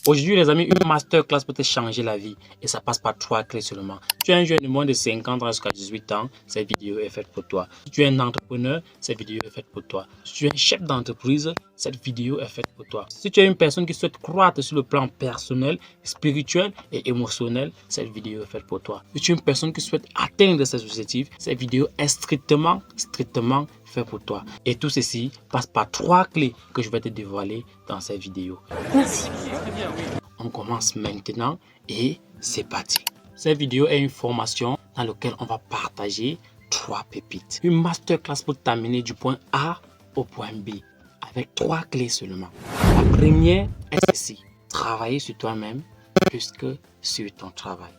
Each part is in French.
Aujourd'hui, les amis, une masterclass peut te changer la vie et ça passe par 3 clés seulement. Si tu es un jeune de moins de 50 ans jusqu'à 18 ans, cette vidéo est faite pour toi. Si tu es un entrepreneur, cette vidéo est faite pour toi. Si tu es un chef d'entreprise, cette vidéo est faite pour toi. Si tu es une personne qui souhaite croître sur le plan personnel, spirituel et émotionnel, cette vidéo est faite pour toi. Si tu es une personne qui souhaite atteindre ses objectifs, cette vidéo est strictement fait pour toi. Et tout ceci passe par 3 clés que je vais te dévoiler dans cette vidéo. Merci. On commence maintenant et c'est parti. Cette vidéo est une formation dans laquelle on va partager 3 pépites. Une masterclass pour t'amener du point A au point B avec 3 clés seulement. La première est ceci. Travailler sur toi-même plus que sur ton travail.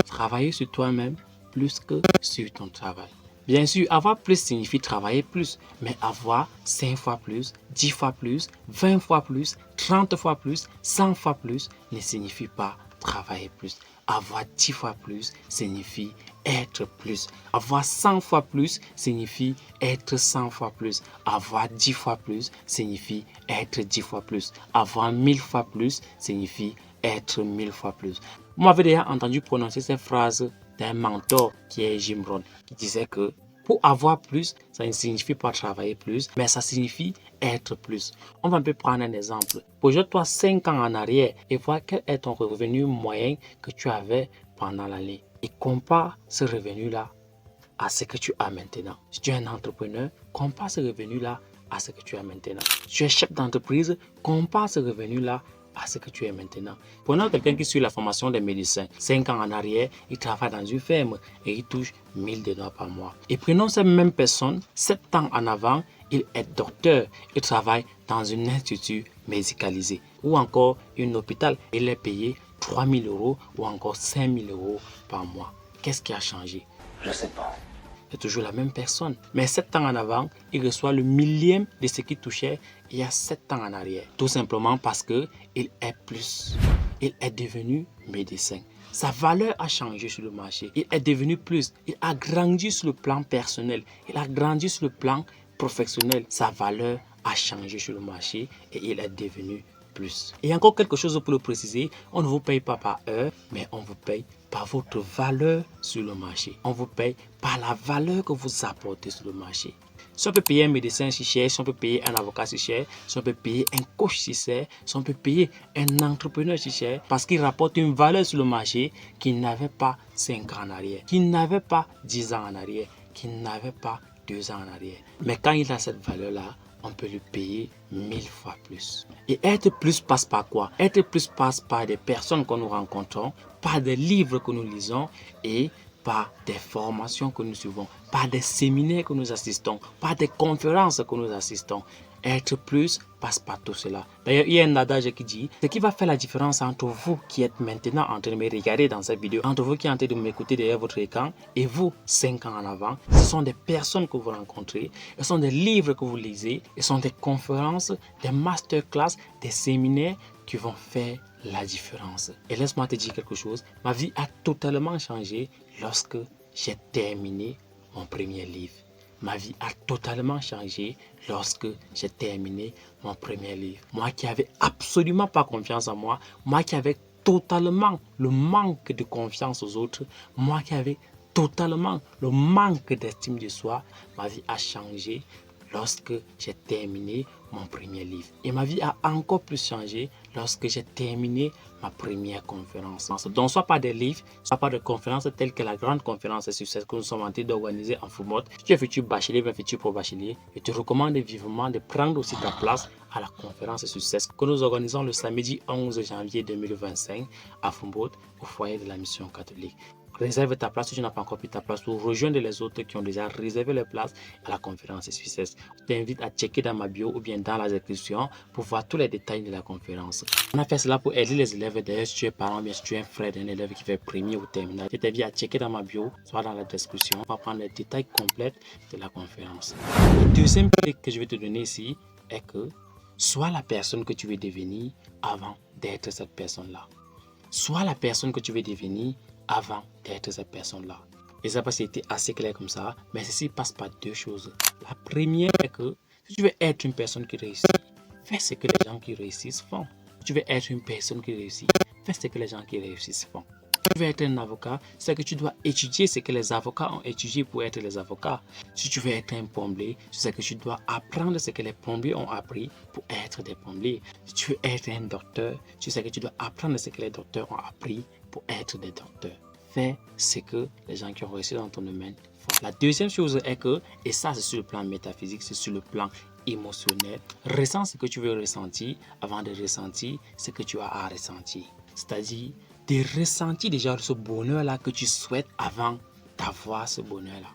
Travailler sur toi-même plus que sur ton travail. Bien sûr, avoir plus signifie travailler plus, mais avoir 5 fois plus, 10 fois plus, 20 fois plus, 30 fois plus, 100 fois plus ne signifie pas travailler plus. Avoir 10 fois plus signifie être plus. Avoir 100 fois plus signifie être 100 fois plus. Avoir 10 fois plus signifie être 10 fois plus. Avoir 1000 fois plus signifie être 1000 fois plus. Vous m'avez déjà entendu prononcer cette phrase d'un mentor qui est Jim Rohn, qui disait que pour avoir plus, ça ne signifie pas travailler plus, mais ça signifie être plus. On va un peu prendre un exemple. Projette-toi 5 ans en arrière et vois quel est ton revenu moyen que tu avais pendant l'année. Et compare ce revenu-là à ce que tu as maintenant. Si tu es un entrepreneur, compare ce revenu-là à ce que tu as maintenant. Si tu es chef d'entreprise, compare ce revenu-là à ce que tu es maintenant. Prenons quelqu'un qui suit la formation des médecins. 5 ans en arrière, il travaille dans une ferme et il touche 1000 $ par mois. Et prenons cette même personne, 7 ans en avant, il est docteur, il travaille dans un institut médicalisé ou encore un hôpital. Il est payé 3000 € ou encore 5000 € par mois. Qu'est-ce qui a changé? Je sais pas. C'est toujours la même personne. Mais 7 ans en avant, il reçoit le millième de ce qu'il touchait il y a 7 ans en arrière. Tout simplement parce qu'il est plus. Il est devenu médecin. Sa valeur a changé sur le marché. Il est devenu plus. Il a grandi sur le plan personnel. Il a grandi sur le plan professionnel. Sa valeur a changé sur le marché et il est devenu plus. Et encore quelque chose pour le préciser, on ne vous paye pas par heure, mais on vous paye par votre valeur sur le marché. On vous paye par la valeur que vous apportez sur le marché. Si on peut payer un médecin si cher, si on peut payer un avocat si cher, si on peut payer un coach si cher, si on peut payer un entrepreneur si cher, parce qu'il rapporte une valeur sur le marché qu'il n'avait pas 5 ans en arrière, qu'il n'avait pas 10 ans en arrière, qu'il n'avait pas 2 ans en arrière. Mais quand il a cette valeur-là, on peut lui payer 1000 fois plus. Et être plus passe par quoi? Être plus passe par des personnes que nous rencontrons, par des livres que nous lisons et par des formations que nous suivons, par des séminaires que nous assistons, par des conférences que nous assistons. Être plus passe par tout cela. D'ailleurs, il y a un adage qui dit, ce qui va faire la différence entre vous qui êtes maintenant en train de me regarder dans cette vidéo, entre vous qui êtes en train de m'écouter derrière votre écran et vous, 5 ans en avant, ce sont des personnes que vous rencontrez, ce sont des livres que vous lisez, ce sont des conférences, des masterclass, des séminaires qui vont faire la différence. Et laisse-moi te dire quelque chose, ma vie a totalement changé lorsque j'ai terminé mon premier livre. Ma vie a totalement changé lorsque j'ai terminé mon premier livre. Moi qui n'avais absolument pas confiance en moi, moi qui avais totalement le manque de confiance aux autres, moi qui avais totalement le manque d'estime de soi, ma vie a changé lorsque j'ai terminé mon premier livre. Et ma vie a encore plus changé lorsque j'ai terminé ma première conférence. Donc, soit par des livres, soit par des conférences telles que la grande conférence sur ce que nous sommes en train d'organiser en Fumode. Si tu es futur bachelier, bien futur pro bachelier, je te recommande vivement de prendre aussi ta place à la conférence succès que nous organisons le samedi 11 janvier 2025 à Fumode, au foyer de la mission catholique. Réserve ta place si tu n'as pas encore pris ta place pour rejoindre les autres qui ont déjà réservé les places à la conférence Success. Je t'invite à checker dans ma bio ou bien dans la description pour voir tous les détails de la conférence. On a fait cela pour aider les élèves. D'ailleurs, si tu es parent, bien si tu es un frère d'un élève qui fait premier ou terminal, je t'invite à checker dans ma bio, soit dans la description, pour prendre les détails complets de la conférence. Le deuxième truc que je vais te donner ici est que sois la personne que tu veux devenir avant d'être cette personne-là. Sois la personne que tu veux devenir avant d'être cette personne-là. Et ça va été assez clair comme ça, mais ceci passe par 2 choses. La première est que si tu veux être une personne qui réussit, fais ce que les gens qui réussissent font. tu veux être une personne qui réussit, fais ce que les gens qui réussissent font. Tu veux être un avocat, c'est que tu dois étudier ce que les avocats ont étudié pour être les avocats. Si tu veux être un plombier, c'est que tu dois apprendre ce que les plombiers ont appris pour être des plombiers. Si tu veux être un docteur, tu sais que tu dois apprendre ce que les docteurs ont appris pour être des docteurs. Fais ce que les gens qui ont réussi dans ton domaine font. La deuxième chose est que, et ça c'est sur le plan métaphysique, c'est sur le plan émotionnel, ressens ce que tu veux ressentir avant de ressentir ce que tu as à ressentir. C'est-à-dire, de ressentir déjà ce bonheur-là que tu souhaites avant d'avoir ce bonheur-là.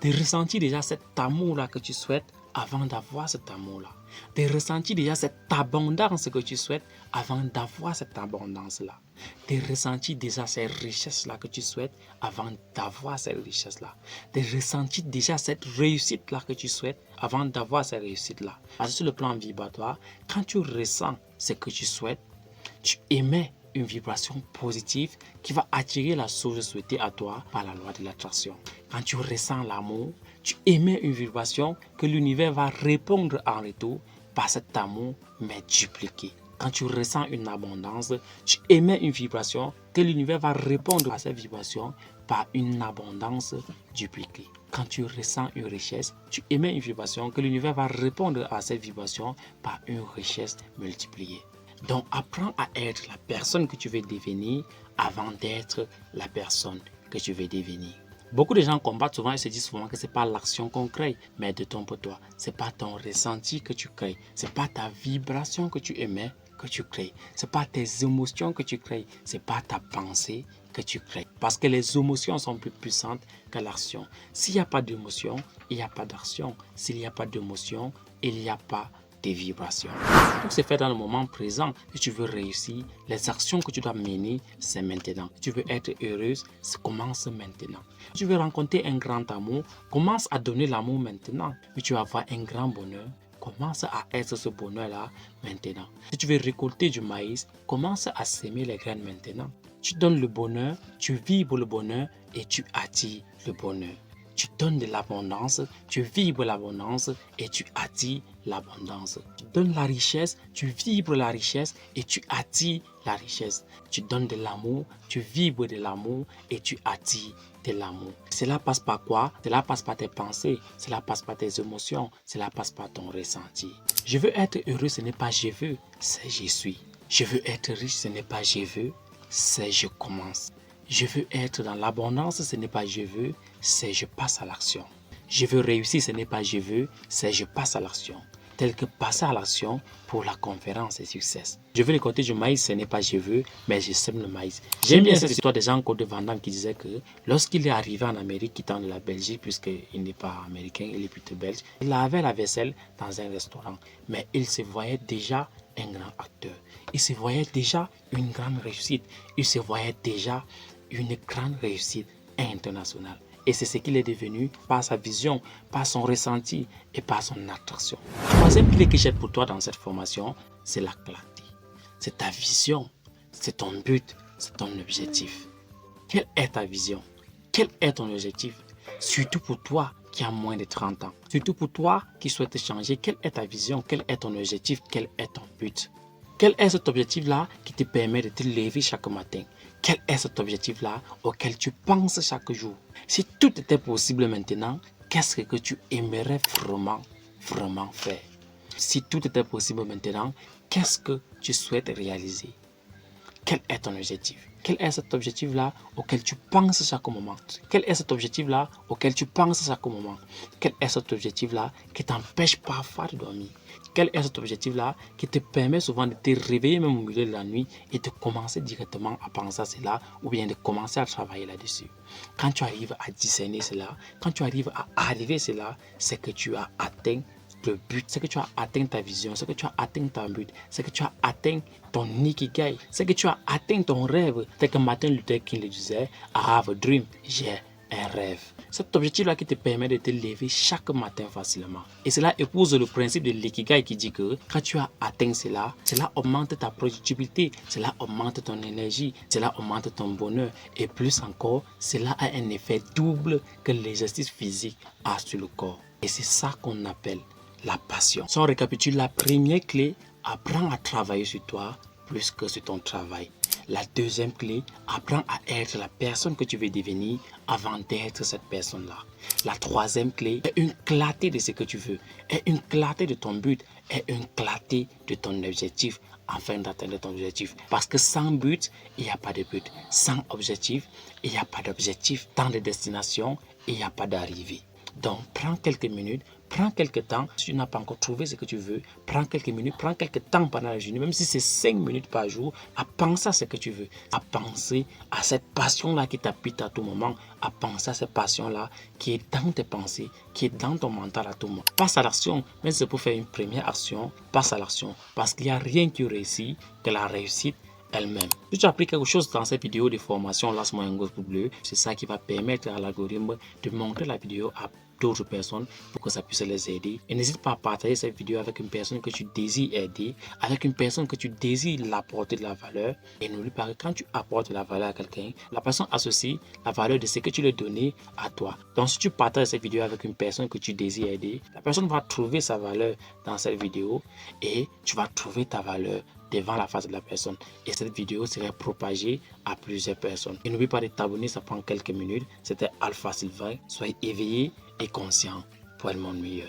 De ressentir déjà cet amour-là que tu souhaites avant d'avoir cet amour-là. De ressentir déjà cette abondance que tu souhaites avant d'avoir cette abondance-là. De ressentir déjà ces richesses-là que tu souhaites avant d'avoir ces richesses-là. De ressentir déjà cette réussite-là que tu souhaites avant d'avoir ces réussites-là. Parce que sur le plan vibratoire, quand tu ressens ce que tu souhaites, tu émets une vibration positive qui va attirer la chose souhaitée à toi par la loi de l'attraction. Quand tu ressens l'amour, tu émets une vibration que l'univers va répondre en retour par cet amour, mais dupliqué. Quand tu ressens une abondance, tu émets une vibration que l'univers va répondre à cette vibration par une abondance dupliquée. Quand tu ressens une richesse, tu émets une vibration que l'univers va répondre à cette vibration par une richesse multipliée. Donc, apprends à être la personne que tu veux devenir avant d'être la personne que tu veux devenir. Beaucoup de gens combattent souvent et se disent souvent que ce n'est pas l'action qu'on crée, mais de ton pour toi. Ce n'est pas ton ressenti que tu crées. Ce n'est pas ta vibration que tu émets que tu crées. Ce n'est pas tes émotions que tu crées. Ce n'est pas ta pensée que tu crées. Parce que les émotions sont plus puissantes que l'action. S'il n'y a pas d'émotion, il n'y a pas d'action. S'il n'y a pas d'émotion, il n'y a pas des vibrations. Tout c'est fait dans le moment présent. Si tu veux réussir, les actions que tu dois mener, c'est maintenant. Si tu veux être heureuse, commence maintenant. Si tu veux rencontrer un grand amour, commence à donner l'amour maintenant. Si tu veux avoir un grand bonheur, commence à être ce bonheur-là maintenant. Si tu veux récolter du maïs, commence à semer les graines maintenant. Tu donnes le bonheur, tu vibres le bonheur et tu attires le bonheur. Tu donnes de l'abondance, tu vibres l'abondance et tu attires l'abondance. Tu donnes la richesse, tu vibres la richesse et tu attires la richesse. Tu donnes de l'amour, tu vibres de l'amour et tu attires de l'amour. Cela passe par quoi? Cela passe par tes pensées, cela passe par tes émotions, cela passe par ton ressenti. Je veux être heureux, ce n'est pas je veux, c'est je suis. Je veux être riche, ce n'est pas je veux, c'est je commence. Je veux être dans l'abondance, ce n'est pas je veux, c'est je passe à l'action. Je veux réussir, ce n'est pas je veux, c'est je passe à l'action. Tel que passer à l'action pour la conférence et succès. Je veux récolter du maïs, ce n'est pas je veux, mais je sème le maïs. J'aime bien cette histoire de Jean-Claude Van Damme qui disait que lorsqu'il est arrivé en Amérique, quittant de la Belgique, puisqu'il n'est pas américain, il est plutôt belge, il avait la vaisselle dans un restaurant, mais il se voyait déjà un grand acteur. Il se voyait déjà une grande réussite. Il se voyait déjà une grande réussite internationale. Et c'est ce qu'il est devenu par sa vision, par son ressenti et par son attraction. Troisième clé que j'ai pour toi dans cette formation, c'est la clarté. C'est ta vision, c'est ton but, c'est ton objectif. Quelle est ta vision? Quel est ton objectif? Surtout pour toi qui as moins de 30 ans. Surtout pour toi qui souhaites changer. Quelle est ta vision? Quel est ton objectif? Quel est ton but? Quel est cet objectif-là qui te permet de te lever chaque matin? Quel est cet objectif-là auquel tu penses chaque jour? Si tout était possible maintenant, qu'est-ce que tu aimerais vraiment faire? Si tout était possible maintenant, qu'est-ce que tu souhaites réaliser? Quel est ton objectif? Quel est cet objectif-là auquel tu penses chaque moment? Quel est cet objectif-là auquel tu penses chaque moment? Quel est cet objectif-là qui t'empêche parfois de dormir? Quel est cet objectif-là qui te permet souvent de te réveiller même au milieu de la nuit et de commencer directement à penser à cela ou bien de commencer à travailler là-dessus? Quand tu arrives à discerner cela, quand tu arrives à arriver à cela, c'est que tu as atteint le but, c'est que tu as atteint ta vision, c'est que tu as atteint ton but, c'est que tu as atteint ton ikigai, c'est que tu as atteint ton rêve. Tel que Martin Luther King le disait, I have a dream, j'ai un rêve. Cet objectif-là qui te permet de te lever chaque matin facilement. Et cela épouse le principe de l'ikigai qui dit que quand tu as atteint cela, cela augmente ta productivité, cela augmente ton énergie, cela augmente ton bonheur. Et plus encore, cela a un effet double que l'exercice physique a sur le corps. Et c'est ça qu'on appelle la passion. Si on récapitule, la première clé, apprends à travailler sur toi plus que sur ton travail. La deuxième clé, apprends à être la personne que tu veux devenir avant d'être cette personne-là. La troisième clé est une clarté de ce que tu veux, est une clarté de ton but, est une clarté de ton objectif afin d'atteindre ton objectif. Parce que sans but, il n'y a pas de but. Sans objectif, il n'y a pas d'objectif. Tant de destination, il n'y a pas d'arrivée. Donc, prends quelques minutes, prends quelques temps. Si tu n'as pas encore trouvé ce que tu veux, prends quelques minutes, prends quelques temps pendant la journée, même si c'est 5 minutes par jour, à penser à ce que tu veux, à penser à cette passion-là qui t'habite à tout moment, à penser à cette passion-là qui est dans tes pensées, qui est dans ton mental à tout moment. Passe à l'action, même si c'est pour faire une première action, passe à l'action. Parce qu'il n'y a rien qui réussit que la réussite elle-même. Si tu as appris quelque chose dans cette vidéo de formation, lance-moi un gros pouce bleu. C'est ça qui va permettre à l'algorithme de montrer la vidéo à d'autres personnes pour que ça puisse les aider. Et n'hésite pas à partager cette vidéo avec une personne que tu désires aider, avec une personne que tu désires l'apporter de la valeur. Et n'oublie pas que quand tu apportes de la valeur à quelqu'un, la personne associe la valeur de ce que tu lui as donné à toi. Donc si tu partages cette vidéo avec une personne que tu désires aider, la personne va trouver sa valeur dans cette vidéo et tu vas trouver ta valeur devant la face de la personne. Et cette vidéo serait propagée à plusieurs personnes. Et n'oublie pas de t'abonner, ça prend quelques minutes. C'était Alpha Sylvain. Soyez éveillé et conscient pour un monde meilleur.